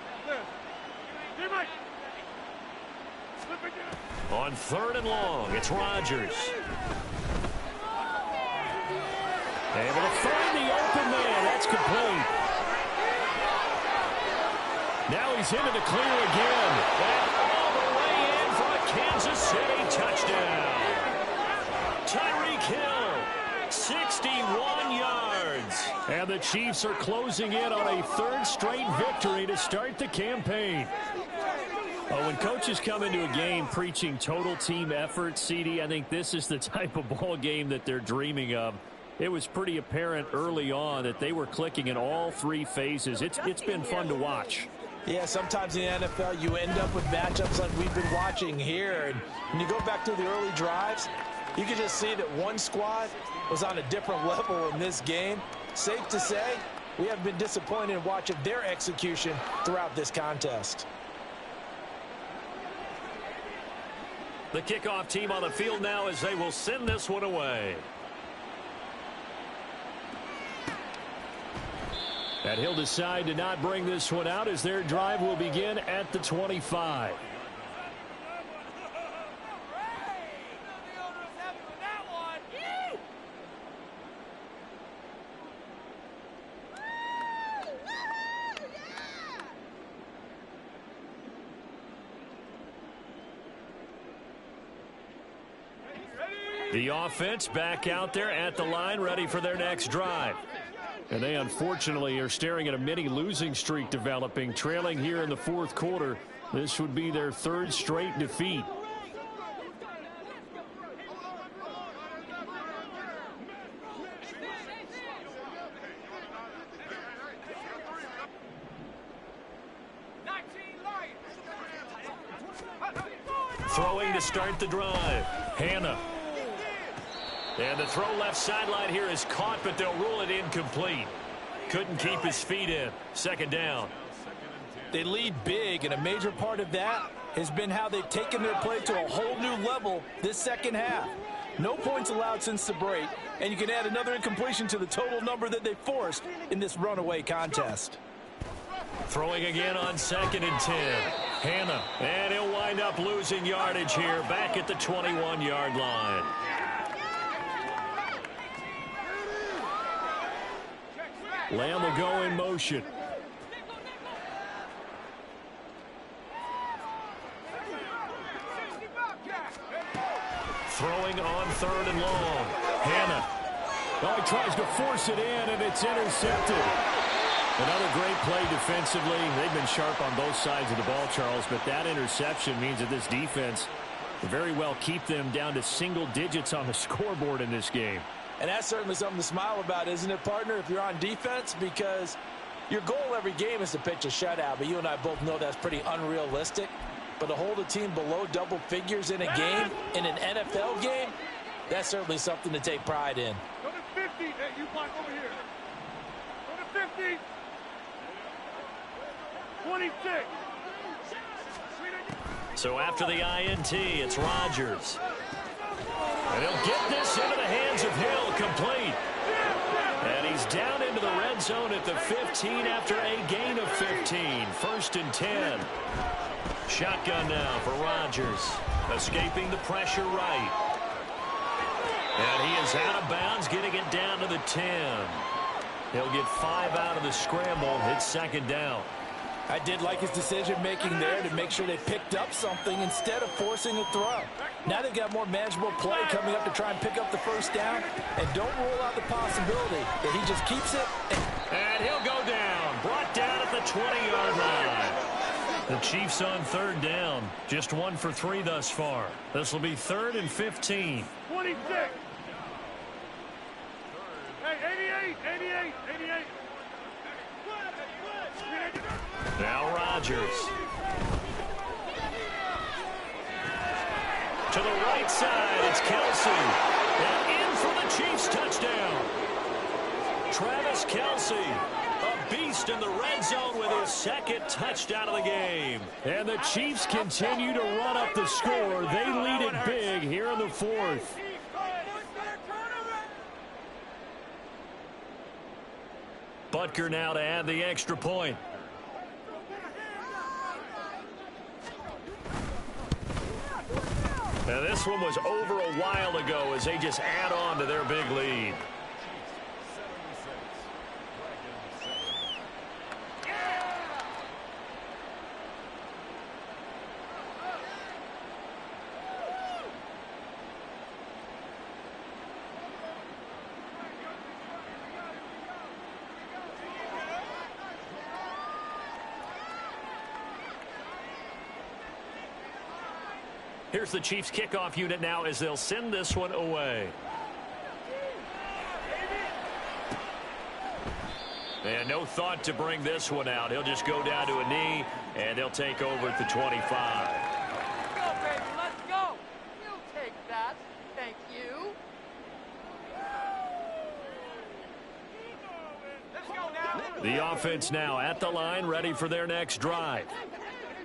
Slip it down. On 3rd and long, it's Rodgers. Able to find the open man. That's complete. Now he's into the clear again. And all the way in for a Kansas City touchdown. Tyreek Hill, 61 yards. And the Chiefs are closing in on a 3rd straight victory to start the campaign. When coaches come into a game preaching total team effort, CD, I think this is the type of ball game that they're dreaming of. It was pretty apparent early on that they were clicking in all 3 phases. It's been fun to watch. Yeah, sometimes in the NFL, you end up with matchups like we've been watching here. And when you go back to the early drives, you can just see that one squad was on a different level in this game. Safe to say, we have been disappointed in watching their execution throughout this contest. The kickoff team on the field now as they will send this one away. And he'll decide to not bring this one out as their drive will begin at the 25. The offense back out there at the line, ready for their next drive. And they unfortunately are staring at a mini losing streak developing, trailing here in the fourth quarter. This would be their third straight defeat. Throwing to start the drive. Hannah. And the throw left sideline here is caught, but they'll rule it incomplete. Couldn't keep his feet in. Second down. They lead big, and a major part of that has been how they've taken their play to a whole new level this second half. No points allowed since the break, and you can add another incompletion to the total number that they forced in this runaway contest. Throwing again on 2nd and 10. Hannah, and he'll wind up losing yardage here back at the 21-yard line. Lamb will go in motion. Throwing on 3rd and long. Hannah. Oh, he tries to force it in, and it's intercepted. Another great play defensively. They've been sharp on both sides of the ball, Charles, but that interception means that this defense will very well keep them down to single digits on the scoreboard in this game. And that's certainly something to smile about, isn't it, partner, if you're on defense? Because your goal every game is to pitch a shutout, but you and I both know that's pretty unrealistic. But to hold a team below double figures in a game, in an NFL game, that's certainly something to take pride in. Go to 50. Hey, you block over here. Go to 50. 26. So after the INT, it's Rodgers. And he'll get this into the hands of Hill, complete. And he's down into the red zone at the 15 after a gain of 15. 1st and 10. Shotgun now for Rodgers. Escaping the pressure right. And he is out of bounds, getting it down to the 10. He'll get 5 out of the scramble. It's 2nd down. I did like his decision-making there to make sure they picked up something instead of forcing a throw. Now they've got more manageable play coming up to try and pick up the 1st down. And don't rule out the possibility that he just keeps it. And he'll go down. Brought down at the 20-yard line. The Chiefs on 3rd down. Just 1 for 3 thus far. This will be 3rd and 15. 26. Hey, 88. Now Rodgers. To the right side, it's Kelsey. And in for the Chiefs touchdown. Travis Kelsey, a beast in the red zone with his 2nd touchdown of the game. And the Chiefs continue to run up the score. They lead it big here in the 4th. Butker now to add the extra point. Now this one was over a while ago as they just add on to their big lead. Here's the Chiefs kickoff unit now as they'll send this one away. And no thought to bring this one out. He'll just go down to a knee, and they'll take over at the 25. Let's go, baby. Let's go. You take that. Thank you. Let's go now. The offense now at the line, ready for their next drive.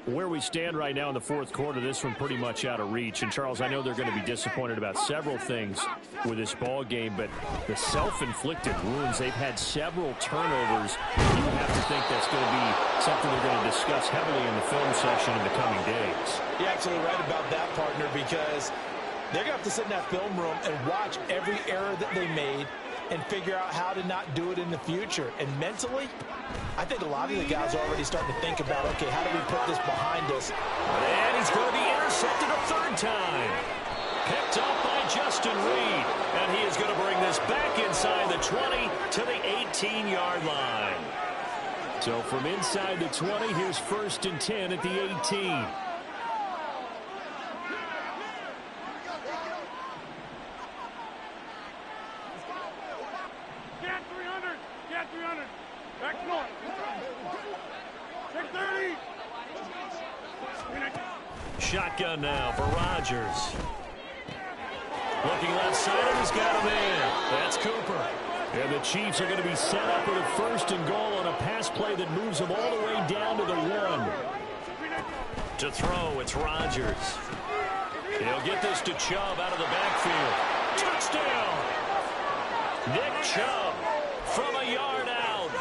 Where we stand right now in the fourth quarter, this one pretty much out of reach. And, Charles, I know they're going to be disappointed about several things with this ball game, but the self-inflicted wounds, they've had several turnovers. You have to think that's going to be something they're going to discuss heavily in the film session in the coming days. You're absolutely right about that, partner, because they're going to have to sit in that film room and watch every error that they made and figure out how to not do it in the future. And mentally, I think a lot of the guys are already starting to think about, okay, how do we put this behind us? And he's going to be intercepted a third time. Picked up by Justin Reed. And he is going to bring this back inside the 20 to the 18-yard line. So from inside the 20, here's 1st and 10 at the 18. Get 300. Get 300. Back north. Take 30. Shotgun now for Rodgers. Looking left side, he's got a man. That's Cooper. And the Chiefs are going to be set up with a 1st and goal on a pass play that moves them all the way down to the 1. To throw, it's Rodgers. He'll get this to Chubb out of the backfield. Touchdown! Nick Chubb from a yard out.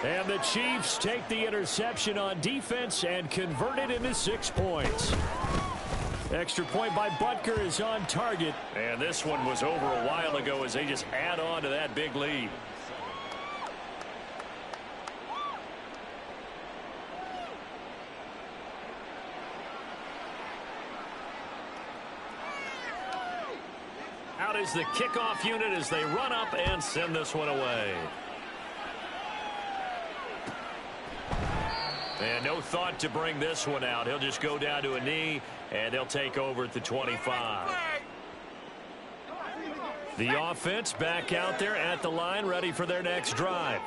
And the Chiefs take the interception on defense and convert it into 6 points. Extra point by Butker is on target. And this one was over a while ago as they just add on to that big lead. Out is the kickoff unit as they run up and send this one away. And no thought to bring this one out. He'll just go down to a knee, and they'll take over at the 25. The offense back out there at the line, ready for their next drive.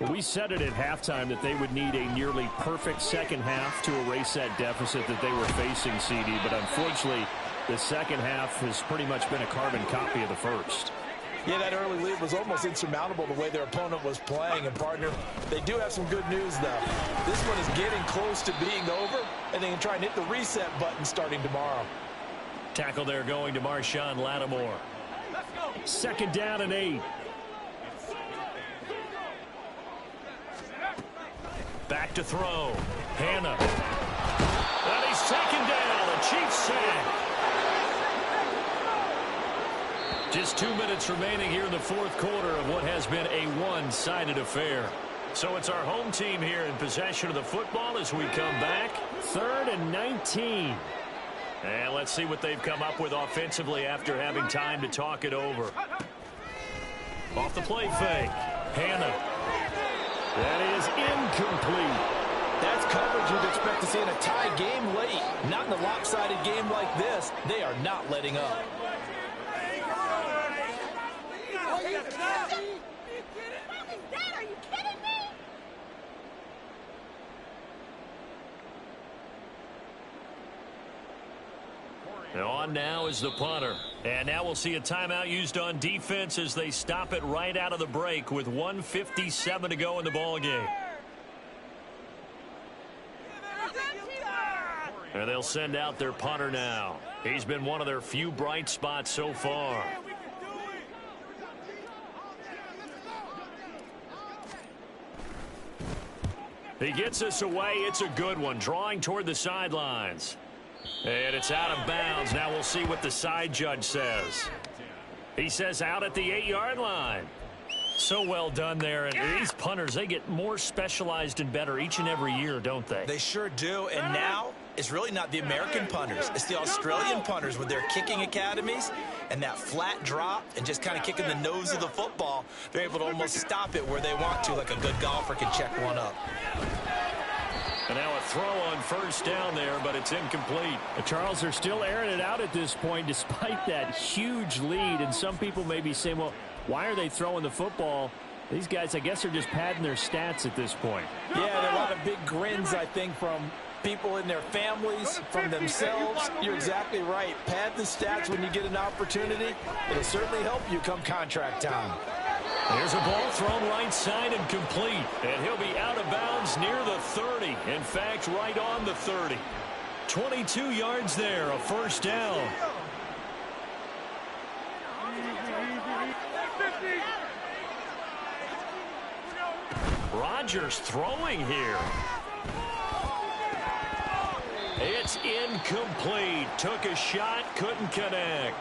We said it at halftime that they would need a nearly perfect second half to erase that deficit that they were facing, CD. But unfortunately, the second half has pretty much been a carbon copy of the first. Yeah, that early lead was almost insurmountable the way their opponent was playing. And, partner, they do have some good news, though. This one is getting close to being over, and they can try and hit the reset button starting tomorrow. Tackle there going to Marshawn Lattimore. 2nd down and 8. Back to throw. Hannah. And he's taken down. A Chiefs sack. Just 2 minutes remaining here in the fourth quarter of what has been a one-sided affair. So it's our home team here in possession of the football as we come back. 3rd and 19. And let's see what they've come up with offensively after having time to talk it over. Off the play fake. Hannah. That is incomplete. That's coverage you'd expect to see in a tie game late. Not in a lopsided game like this. They are not letting up. Are you kidding me? On now is the punter. And now we'll see a timeout used on defense as they stop it right out of the break with 1:57 to go in the ball game. And they'll send out their punter now. He's been one of their few bright spots so far. He gets us away. It's a good one. Drawing toward the sidelines. And it's out of bounds. Now we'll see what the side judge says. He says out at the 8-yard line. So well done there. And these punters, they get more specialized and better each and every year, don't they? They sure do. And now it's really not the American punters. It's the Australian punters with their kicking academies and that flat drop and just kind of kicking the nose of the football. They're able to almost stop it where they want to, like a good golfer can check one up. And now a throw on 1st down there, but it's incomplete. Charles, they're still airing it out at this point despite that huge lead. And some people may be saying, well, why are they throwing the football These guys, I guess, are just padding their stats at this point. Yeah, there are a lot of big grins, I think, from people in their families, from themselves. You're exactly right. Pad the stats when you get an opportunity. It'll certainly help you come contract time. There's a ball thrown right side and complete. And he'll be out of bounds near the 30. In fact, right on the 30. 22 yards there, a first down. Rodgers throwing here. It's incomplete. Took a shot, couldn't connect.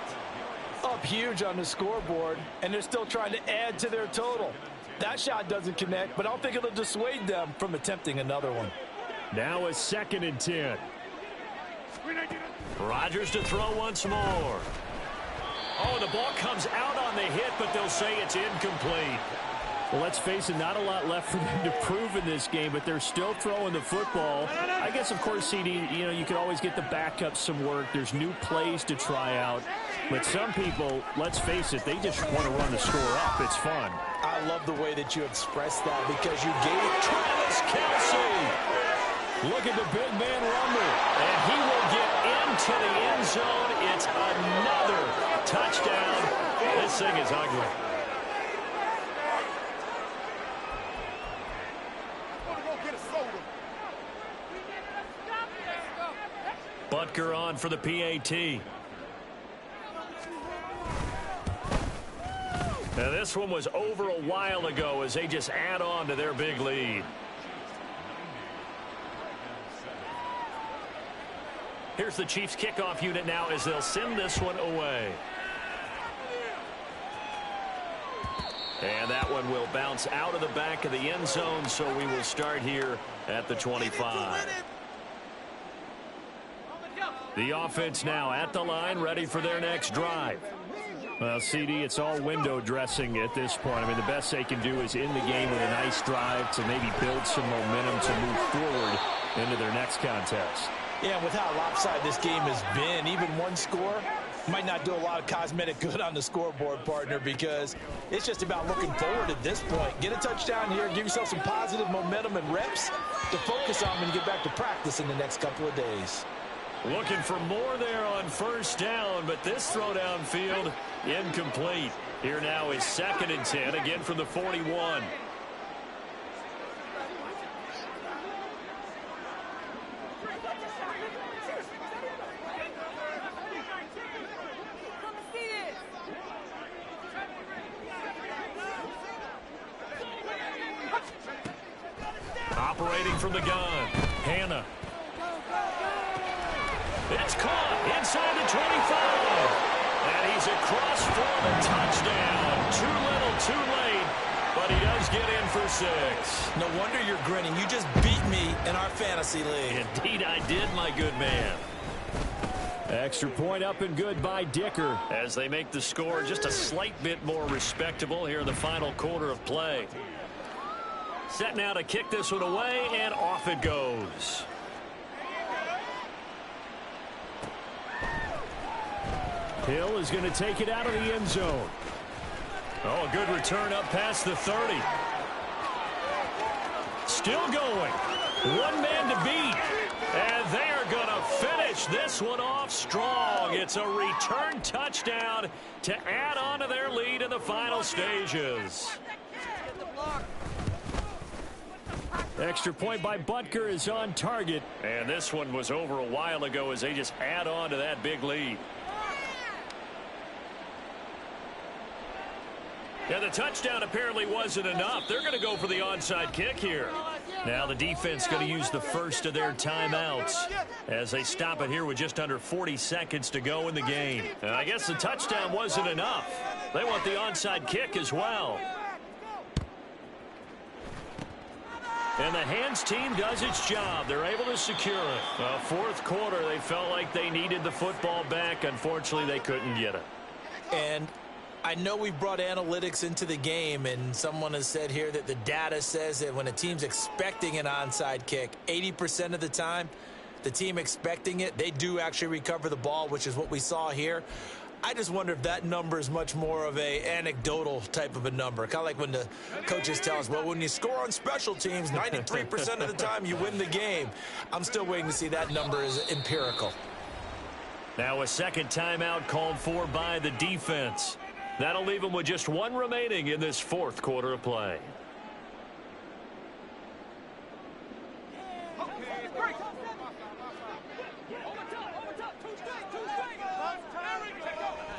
Up huge on the scoreboard, and they're still trying to add to their total. That shot doesn't connect, but I don't think it'll dissuade them from attempting another one. Now a 2nd and 10. Rodgers to throw once more. Oh, the ball comes out on the hit, but they'll say it's incomplete. Well, let's face it, not a lot left for them to prove in this game, but they're still throwing the football. I guess, of course, CD, you could always get the backup some work. There's new plays to try out. But some people, let's face it, they just want to run the score up. It's fun. I love the way that you expressed that because you gave it Travis Kelce. Look at the big man rumble. And he will get into the end zone. It's another touchdown. This thing is ugly. Butker on for the PAT. Now this one was over a while ago as they just add on to their big lead. Here's the Chiefs kickoff unit now as they'll send this one away. And that one will bounce out of the back of the end zone, so we will start here at the 25. The offense now at the line, ready for their next drive. Well, CD, it's all window dressing at this point. I mean, the best they can do is end the game with a nice drive to maybe build some momentum to move forward into their next contest. Yeah, with how lopsided this game has been, even one score might not do a lot of cosmetic good on the scoreboard, partner, because it's just about looking forward at this point. Get a touchdown here, give yourself some positive momentum and reps to focus on and get back to practice in the next couple of days. Looking for more there on first down, but this throw downfield incomplete. Here now is 2nd and 10, again from the 41. Operating from the gun, Hannah. It's caught inside the 25. And he's across for the touchdown. Too little, too late. But he does get in for 6. No wonder you're grinning. You just beat me in our fantasy league. Indeed I did, my good man. Extra point up and good by Dicker. As they make the score just a slight bit more respectable here in the final quarter of play. Set now to kick this one away, and off it goes. Hill is going to take it out of the end zone. Oh, a good return up past the 30. Still going. One man to beat. And they are going to finish this one off strong. It's a return touchdown to add on to their lead in the final stages. Extra point by Butker is on target. And this one was over a while ago as they just add on to that big lead. Yeah, the touchdown apparently wasn't enough. They're going to go for the onside kick here. Now the defense going to use the first of their timeouts as they stop it here with just under 40 seconds to go in the game. And I guess the touchdown wasn't enough. They want the onside kick as well. And the hands team does its job. They're able to secure it. Fourth quarter, they felt like they needed the football back. Unfortunately, they couldn't get it. And I know we brought analytics into the game, and someone has said here that the data says that when a team's expecting an onside kick, 80% of the time, the team expecting it, they do actually recover the ball, which is what we saw here. I just wonder if that number is much more of a anecdotal type of a number. Kind of like when the coaches tell us, well, when you score on special teams, 93% of the time you win the game. I'm still waiting to see that number is empirical. Now a second timeout called for by the defense. That'll leave them with just one remaining in this fourth quarter of play.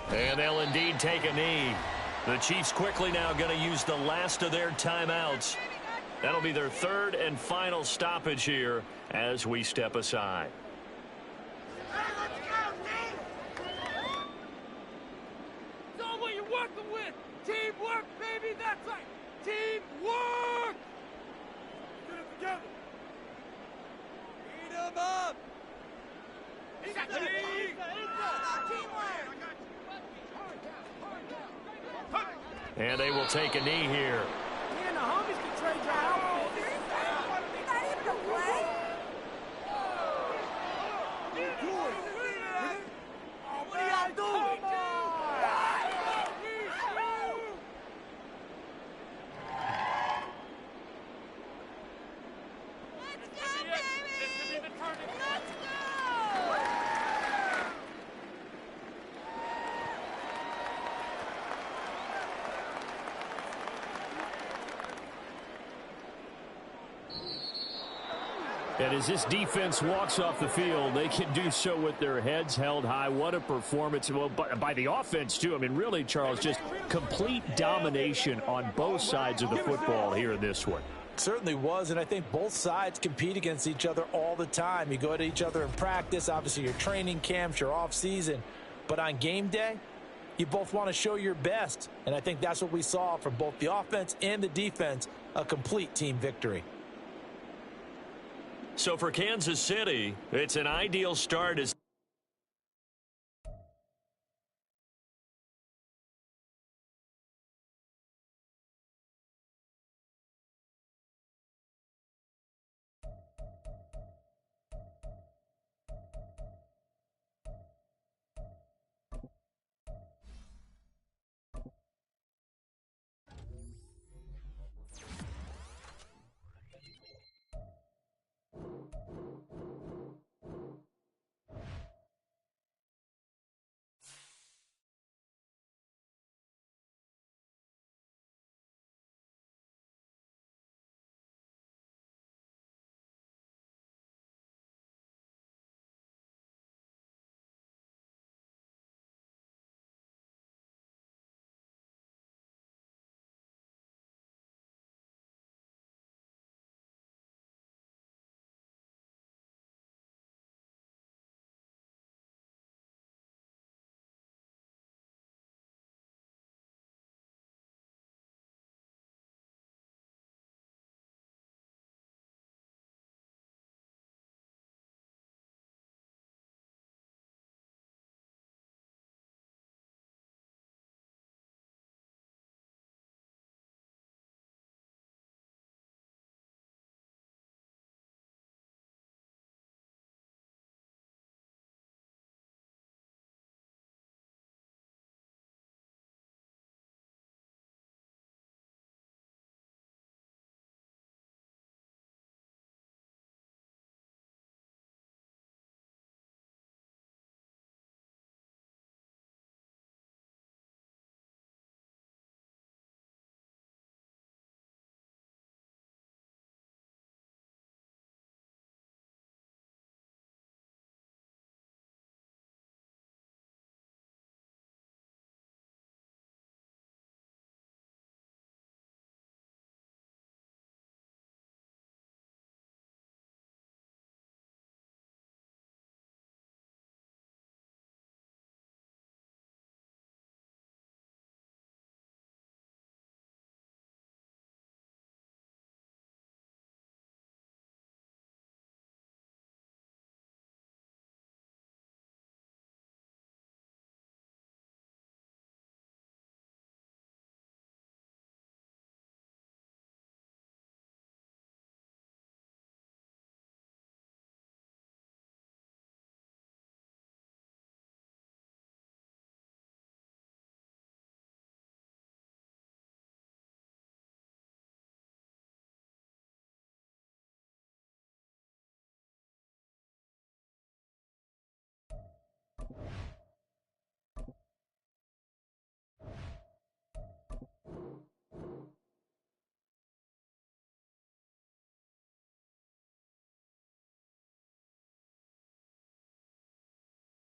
And they'll indeed take a knee. The Chiefs quickly now going to use the last of their timeouts. That'll be their third and final stoppage here as we step aside. It's all what you're working with. Teamwork, baby, that's right. Teamwork! Get it together. Beat 'em up! And they will take a knee here. Me and the homies can trade your outfit. Not even a play? What are y'all doing? Let's go, baby! Let's go! And as this defense walks off the field, they can do so with their heads held high. What a performance. Well, by the offense, too. I mean, really, Charles, just complete domination on both sides of the football here in this one. Certainly was, and I think both sides compete against each other all the time. You go to each other in practice, obviously your training camps, your off-season. But on game day, you both want to show your best. And I think that's what we saw from both the offense and the defense, a complete team victory. So for Kansas City, it's an ideal start as